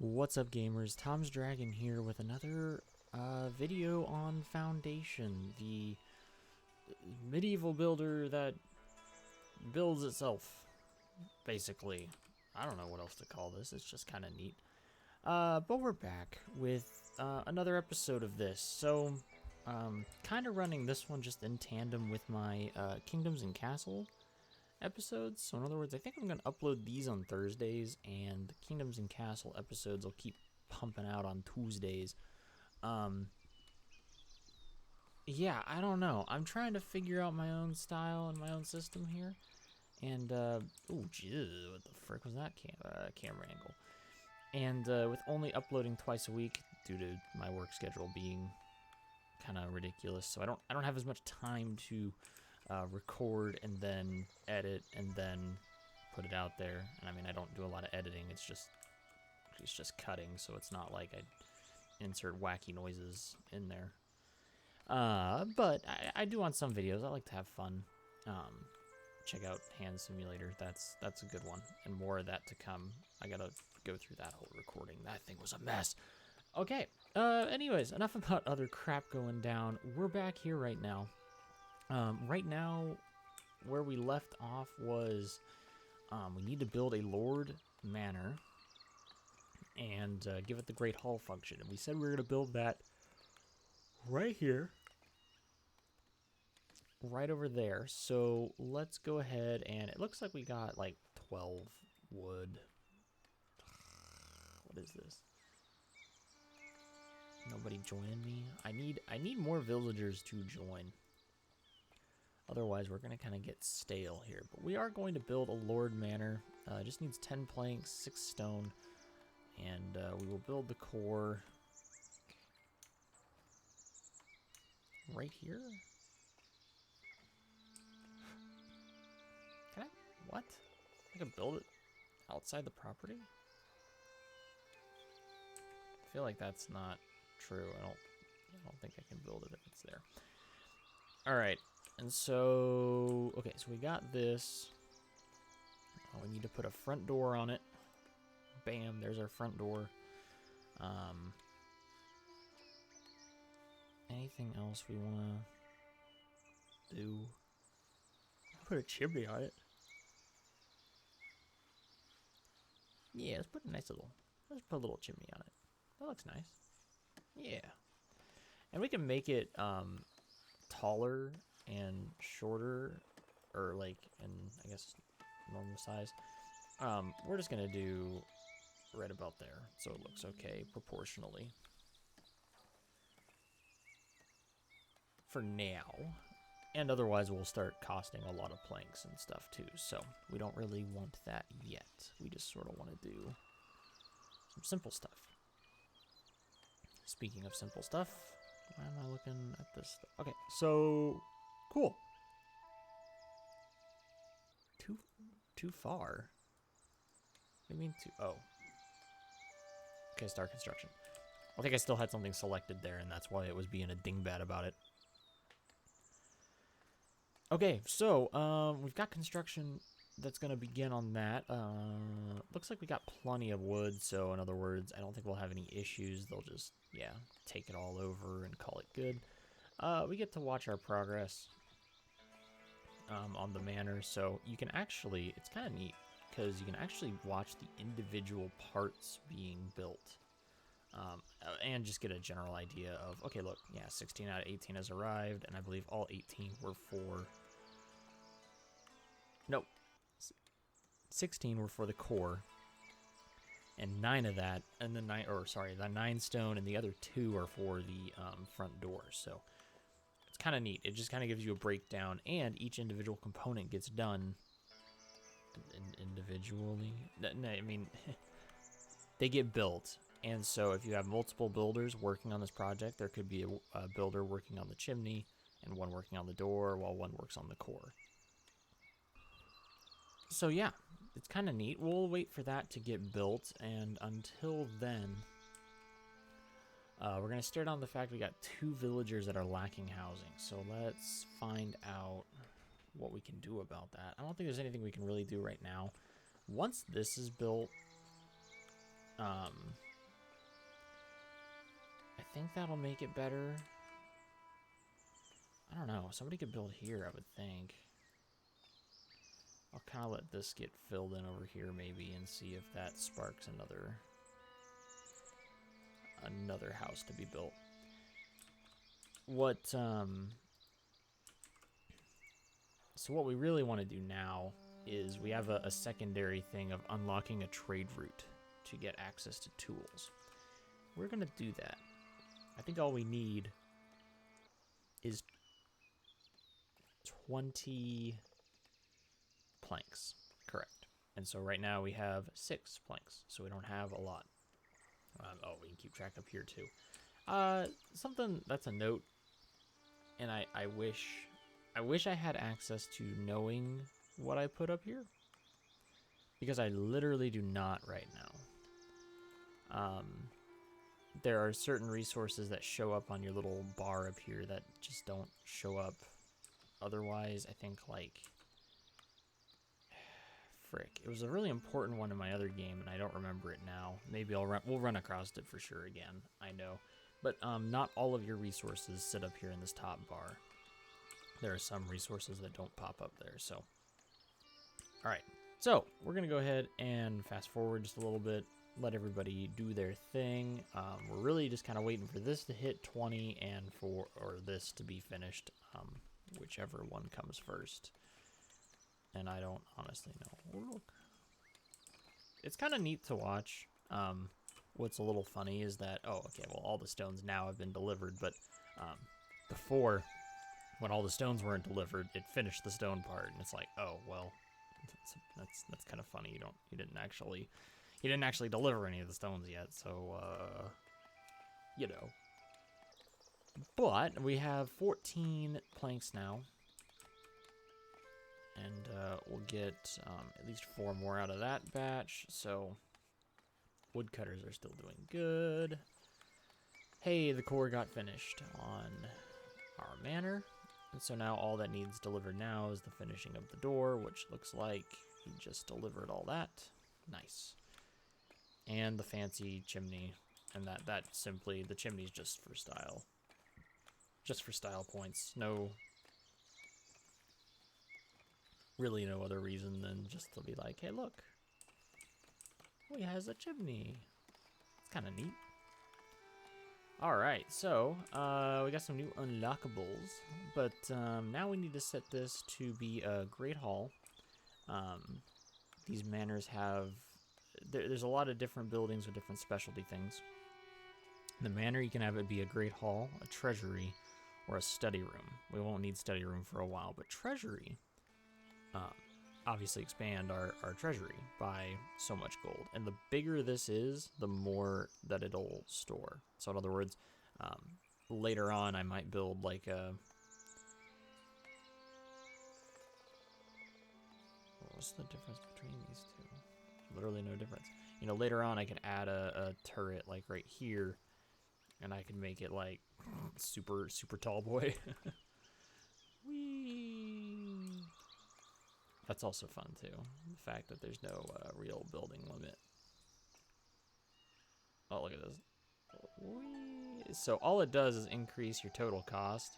What's up, gamers? Tom's Dragon here with another video on Foundation, the medieval builder that builds itself, basically. I don't know what else to call this, it's just kind of neat. But we're back with another episode of this, so kind of running this one just in tandem with my Kingdoms and Castle episodes. So in other words, I think I'm going to upload these on Thursdays, and the Kingdoms and Castle episodes I'll keep pumping out on Tuesdays. Yeah, I don't know. I'm trying to figure out my own style and my own system here. And, oh, jeez, what the frick was that camera angle? And with only uploading twice a week due to my work schedule being kind of ridiculous, so I don't have as much time to record and then edit and then put it out there. And I mean, I don't do a lot of editing. It's just cutting, so it's not like I insert wacky noises in there. But I do on some videos. I like to have fun. Check out Hand Simulator. That's a good one, and more of that to come. I gotta go through that whole recording. That thing was a mess. Okay. Anyways, enough about other crap going down. We're back here right now. Right now, where we left off was we need to build a Lord Manor and give it the Great Hall function. And we said we were going to build that right here, right over there. So let's go ahead, and it looks like we got like 12 wood. What is this? Nobody joining me? I need more villagers to join. Otherwise, we're going to kind of get stale here. But we are going to build a Lord Manor. It just needs 10 planks, 6 stone. And we will build the core right here. Can I? What? I can build it outside the property? I feel like that's not true. I don't think I can build it if it's there. All right. And so, okay, so we got this. Oh, we need to put a front door on it. Bam, there's our front door. Anything else we want to do? Put a chimney on it. Yeah, let's put a little chimney on it. That looks nice. Yeah. And we can make it taller and shorter, or like in, I guess, normal size. We're just gonna do right about there, so it looks okay proportionally for now. And otherwise we'll start costing a lot of planks and stuff too, so we don't really want that yet. We just sort of want to do some simple stuff. Speaking of simple stuff, why am I looking at this stuff? Okay, so cool. Too far. What do you mean too? Oh. Okay, start construction. I think I still had something selected there, and that's why it was being a dingbat about it. Okay, so we've got construction that's going to begin on that. Looks like we got plenty of wood, so in other words, I don't think we'll have any issues. They'll just, yeah, take it all over and call it good. We get to watch our progress on the manor, so you can actually, it's kind of neat, because you can actually watch the individual parts being built. And just get a general idea of, okay, look, yeah, 16 out of 18 has arrived, and I believe all 18 were for, nope, 16 were for the core, and 9 of that, and the 9 stone, and the other 2 are for the front door. So it's kind of neat. It just kind of gives you a breakdown, and each individual component gets done individually. No, I mean, they get built. And so if you have multiple builders working on this project, there could be a builder working on the chimney and one working on the door while one works on the core. So yeah, it's kind of neat. We'll wait for that to get built, and until then, we're going to start on the fact we got 2 villagers that are lacking housing. So let's find out what we can do about that. I don't think there's anything we can really do right now. Once this is built, think that'll make it better. I don't know. Somebody could build here, I would think. I'll kind of let this get filled in over here maybe and see if that sparks another house to be built. So what we really want to do now is we have a secondary thing of unlocking a trade route to get access to tools. We're going to do that. I think all we need is 20 planks. Correct. And so right now we have 6 planks, so we don't have a lot. Oh, we can keep track up here too. Something that's a note, and I wish I had access to knowing what I put up here, because I literally do not right now. There are certain resources that show up on your little bar up here that just don't show up otherwise. I think, like, frick, it was a really important one in my other game, and I don't remember it now. Maybe we'll run across it for sure again, I know. But not all of your resources sit up here in this top bar. There are some resources that don't pop up there, so. All right, so we're gonna go ahead and fast forward just a little bit, let everybody do their thing. We're really just kind of waiting for this to hit 20 and for this to be finished, whichever one comes first. And I don't honestly know. Look. It's kind of neat to watch. What's a little funny is that, oh, okay, well, all the stones now have been delivered, but before, when all the stones weren't delivered, it finished the stone part, and it's like, oh, well, that's kind of funny. You didn't actually deliver any of the stones yet, so you know. But we have 14 planks now. And we'll get at least 4 more out of that batch. So woodcutters are still doing good. Hey, the core got finished on our manor. And so now all that needs delivered now is the finishing of the door, which looks like he just delivered all that. Nice. And the fancy chimney. And that simply, the chimney's just for style. Just for style points. Really no other reason than just to be like, hey, look, he has a chimney. It's kind of neat. All right, so we got some new unlockables, but now we need to set this to be a great hall. These manors have, there's a lot of different buildings with different specialty things. The manor, you can have it be a great hall, a treasury, or a study room. We won't need study room for a while, but treasury, obviously expand our treasury by so much gold. And the bigger this is, the more that it'll store. So in other words, later on I might build like a... What's the difference between these two? Literally no difference. You know, later on I could add a turret like right here, and I could make it like super tall boy. Whee! That's also fun too. The fact that there's no real building limit. Oh, look at this. Whee! So all it does is increase your total cost,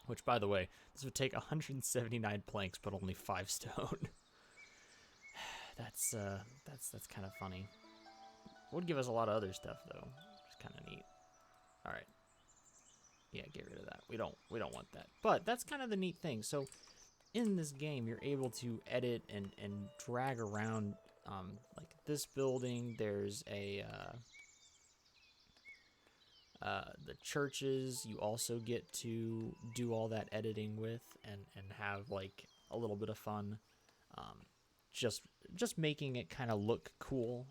which, by the way, this would take 179 planks, but only 5 stone. That's kind of funny. Would give us a lot of other stuff though. It's kind of neat. All right. Yeah, get rid of that. We don't want that. But that's kind of the neat thing. So in this game, you're able to edit and drag around, like this building. There's the churches you also get to do all that editing with and have like a little bit of fun. Just making it kind of look cool.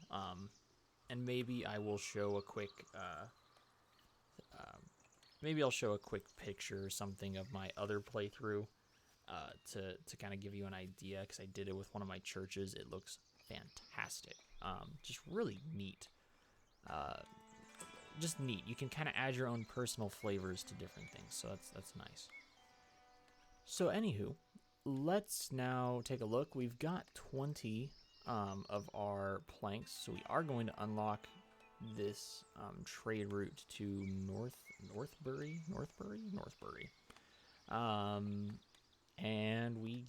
And maybe I will show a quick maybe I'll show a quick picture or something of my other playthrough to kind of give you an idea, because I did it with one of my churches. It looks fantastic. Just really neat. Just neat. You can kind of add your own personal flavors to different things, so that's nice. So anywho, let's now take a look. We've got 20 of our planks, so we are going to unlock this trade route to Northbury. And we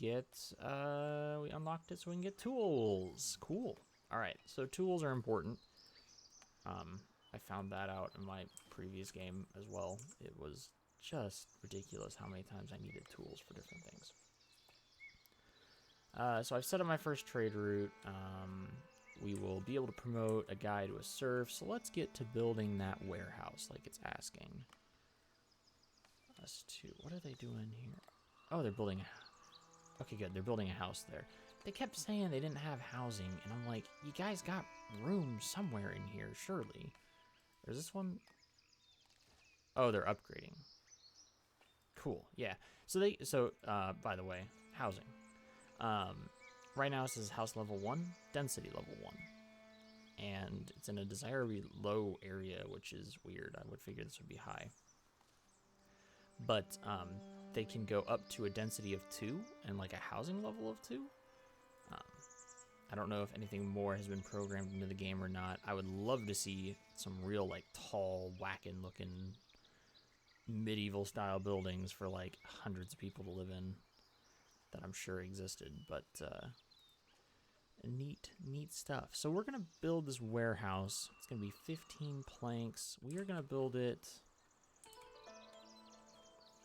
unlocked it so we can get tools. Cool. All right, so tools are important. I found that out in my previous game as well. It was just ridiculous how many times I needed tools for different things. So I've set up my first trade route. We will be able to promote a guy to a serf. So let's get to building that warehouse like it's asking us to. What are they doing here? Oh, they're building. Okay, good. They're building a house there. They kept saying they didn't have housing, and I'm like, you guys got room somewhere in here, surely. There's this one. Oh, they're upgrading. Cool. Yeah. So by the way, housing. Right now it says house level 1, density level 1. And it's in a desirably low area, which is weird. I would figure this would be high. But they can go up to a density of 2 and like a housing level of 2. I don't know if anything more has been programmed into the game or not. I would love to see some real like tall, whacking looking medieval style buildings for like hundreds of people to live in that I'm sure existed, but neat stuff. So we're gonna build this warehouse. It's gonna be 15 planks. We are gonna build it.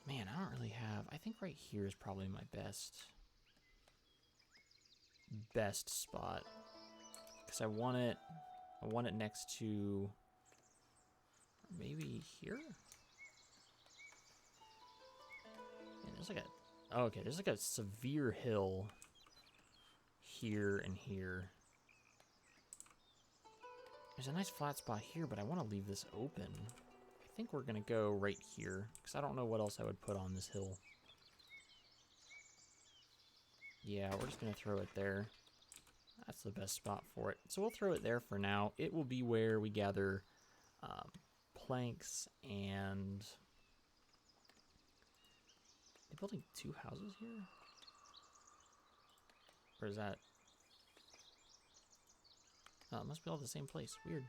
Man, I don't really have. I think right here is probably my best spot because I want it next to maybe here. And there's like a there's like a severe hill here and here. There's a nice flat spot here, but I want to leave this open. I think we're gonna go right here because I don't know what else I would put on this hill. Yeah, we're just gonna throw it there. That's the best spot for it. So we'll throw it there for now. It will be where we gather planks and... Are they building 2 houses here? Or is that... Oh, it must be all the same place. Weird.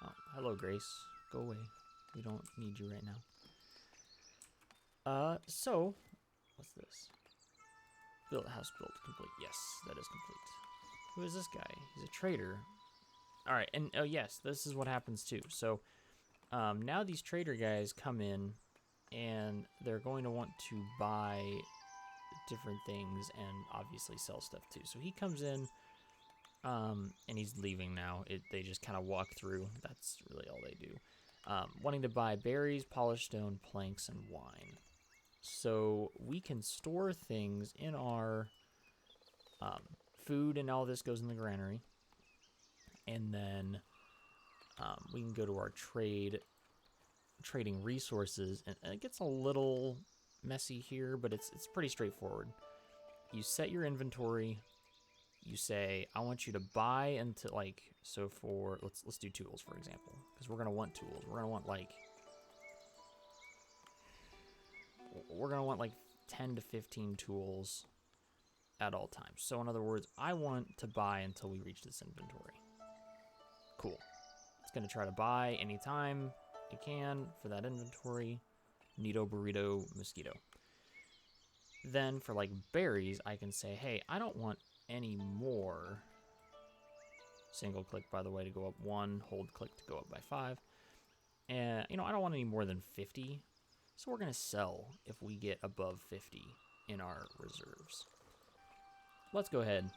Oh, hello, Grace. Go away. We don't need you right now. So... What's this? Build house built complete. Yes, that is complete. Who is this guy? He's a trader. All right, and oh yes, this is what happens too. So now these trader guys come in, and they're going to want to buy different things and obviously sell stuff too. So he comes in, and he's leaving now. They just kind of walk through. That's really all they do. Wanting to buy berries, polished stone, planks, and wine. So we can store things in our food, and all this goes in the granary. And then we can go to our trading resources, and it gets a little messy here, but it's pretty straightforward. You set your inventory. You say, I want you to buy into like, so for let's do tools for example, because we're gonna want tools. We're gonna want like 10 to 15 tools at all times. So in other words, I want to buy until we reach this inventory. Cool. It's going to try to buy anytime it can for that inventory. Neato, burrito, mosquito. Then for like berries, I can say, hey, I don't want any more. Single click, by the way, to go up 1. Hold click to go up by 5. And, I don't want any more than 50. So we're going to sell if we get above 50 in our reserves. Let's go ahead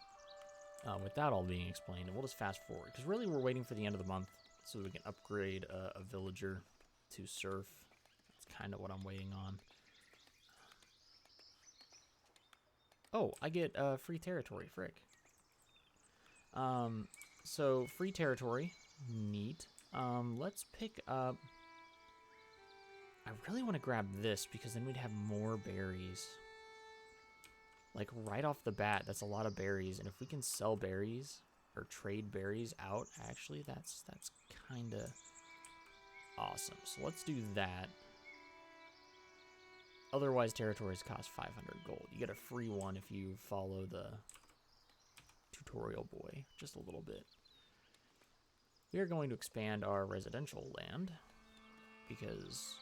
with that all being explained, and we'll just fast forward. Because really we're waiting for the end of the month so we can upgrade a villager to serf. That's kind of what I'm waiting on. Oh, I get free territory, frick. So free territory, neat. Let's pick up... I really want to grab this because then we'd have more berries. Like right off the bat, that's a lot of berries. And if we can sell berries or trade berries out, actually, that's kind of awesome. So let's do that. Otherwise, territories cost 500 gold. You get a free one if you follow the tutorial boy just a little bit. We are going to expand our residential land because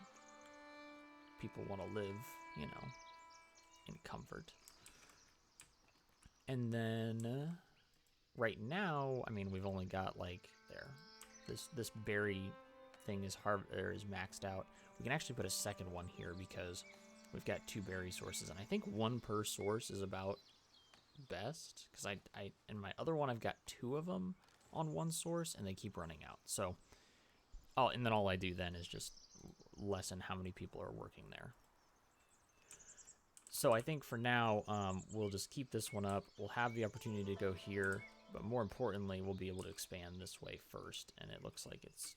people want to live, you know, in comfort. And then right now, I mean, we've only got like there. This berry thing is maxed out. We can actually put a second one here because we've got 2 berry sources, and I think 1 per source is about best because I in my other one I've got 2 of them on 1 source and they keep running out. So and then all I do then is just lessen how many people are working there. So I think for now we'll just keep this one up. We'll have the opportunity to go here, but more importantly we'll be able to expand this way first, and it looks like it's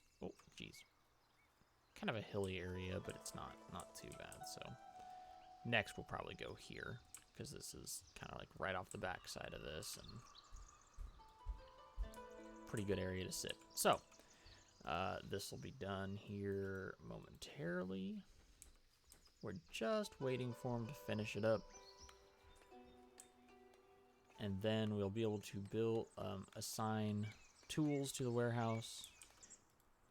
kind of a hilly area, but it's not too bad. So next we'll probably go here because this is kind of like right off the back side of this and pretty good area to sit. So this will be done here momentarily. We're just waiting for him to finish it up, and then we'll be able to assign tools to the warehouse.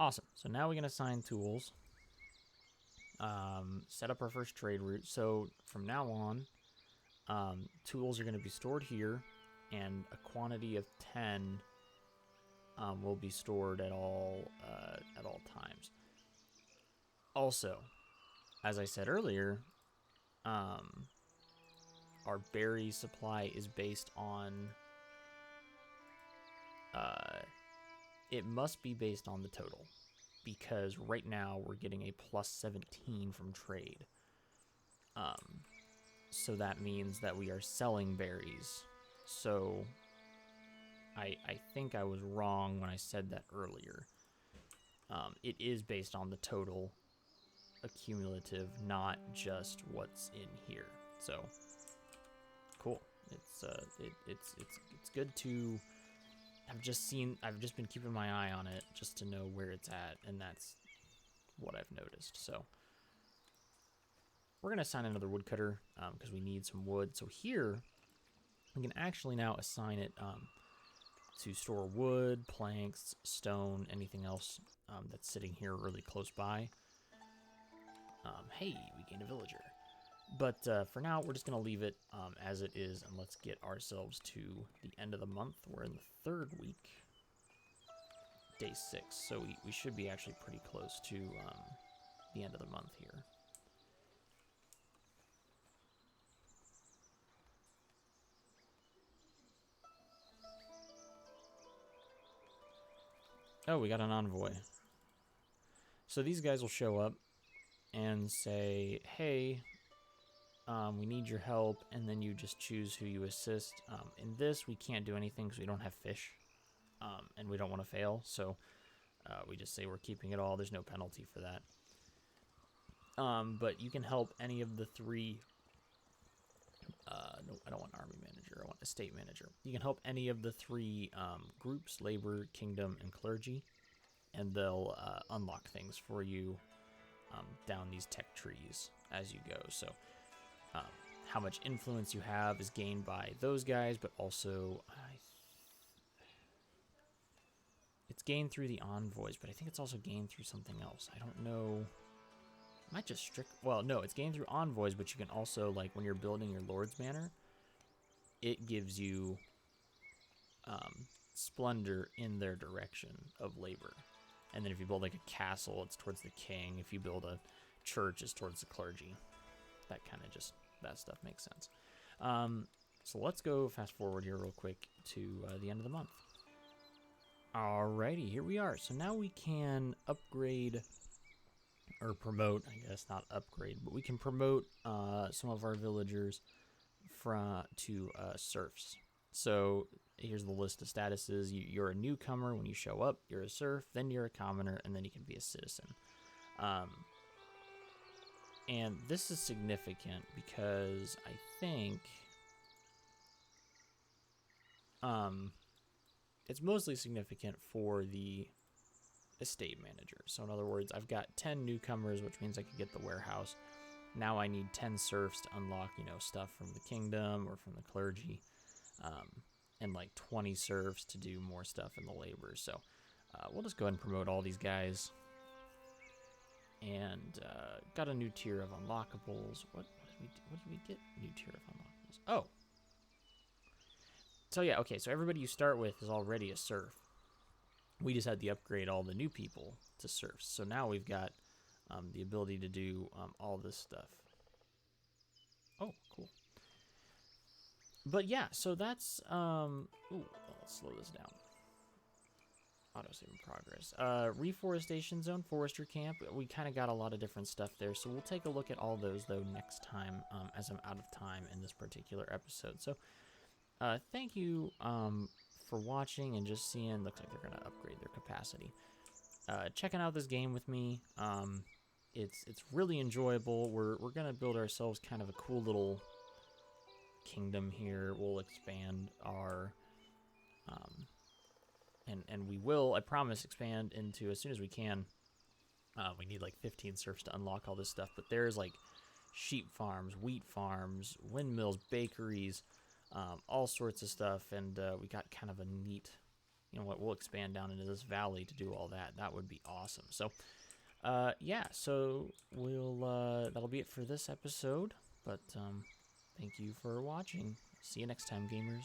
Awesome. So now we can assign tools. Set up our first trade route. So from now on, tools are going to be stored here, and a quantity of 10 will be stored at all times. Also, as I said earlier, our berry supply is based on. It must be based on the total, because right now we're getting a plus 17 from trade. So that means that we are selling berries. So I think I was wrong when I said that earlier. It is based on the total accumulative, not just what's in here. So cool. It's good to. I've just been keeping my eye on it just to know where it's at, and that's what I've noticed. So we're gonna assign another woodcutter because we need some wood. So here we can actually now assign it to store wood, planks, stone, anything else that's sitting here really close by. Hey, we gained a villager. But for now, we're just going to leave it as it is, and let's get ourselves to the end of the month. We're in the 3rd week, day 6, so we should be actually pretty close to the end of the month here. Oh, we got an envoy. So these guys will show up and say, hey, we need your help, and then you just choose who you assist. In this, we can't do anything because we don't have fish, and we don't want to fail, so we just say we're keeping it all. There's no penalty for that. But you can help any of the 3... no, I don't want army manager. I want estate manager. You can help any of the 3 groups, labor, kingdom, and clergy, and they'll unlock things for you down these tech trees as you go. So how much influence you have is gained by those guys, but also it's gained through the envoys, but I think it's also gained through something else. I don't know. It might just well, no, it's gained through envoys, but you can also, like, when you're building your Lords Manor, it gives you splendor in their direction of labor. And then if you build like a castle, it's towards the king. If you build a church, it's towards the clergy. That stuff makes sense. So let's go fast forward here real quick to the end of the month. Alrighty, here we are. So now we can upgrade or promote, I guess not upgrade, but we can promote some of our villagers to serfs. So here's the list of statuses. You're a newcomer when you show up, you're a serf, then you're a commoner, and then you can be a citizen. And this is significant because I think it's mostly significant for the estate manager. So in other words, I've got 10 newcomers, which means I can get the warehouse. Now I need 10 serfs to unlock, stuff from the kingdom or from the clergy, and like 20 serfs to do more stuff in the labor. So We'll just go ahead and promote all these guys. And got a new tier of unlockables. What did we get? New tier of unlockables. Oh. So yeah, okay, so everybody you start with is already a serf. We just had to upgrade all the new people to serfs. So now we've got the ability to do all this stuff. Oh, cool. But yeah, so that's ooh, let's slow this down. Autosave in progress. Reforestation zone, forester camp. We kind of got a lot of different stuff there, so we'll take a look at all those though next time, as I'm out of time in this particular episode. So, thank you for watching and just seeing. Looks like they're gonna upgrade their capacity. Checking out this game with me. It's really enjoyable. We're gonna build ourselves kind of a cool little kingdom here. We'll expand our and we will, I promise, expand into as soon as we can. We need like 15 serfs to unlock all this stuff, but there's like sheep farms, wheat farms, windmills, bakeries, all sorts of stuff, and we got kind of a neat, you know what, we'll expand down into this valley to do all that. That would be awesome. So yeah, so we'll that'll be it for this episode, but thank you for watching. See you next time, gamers.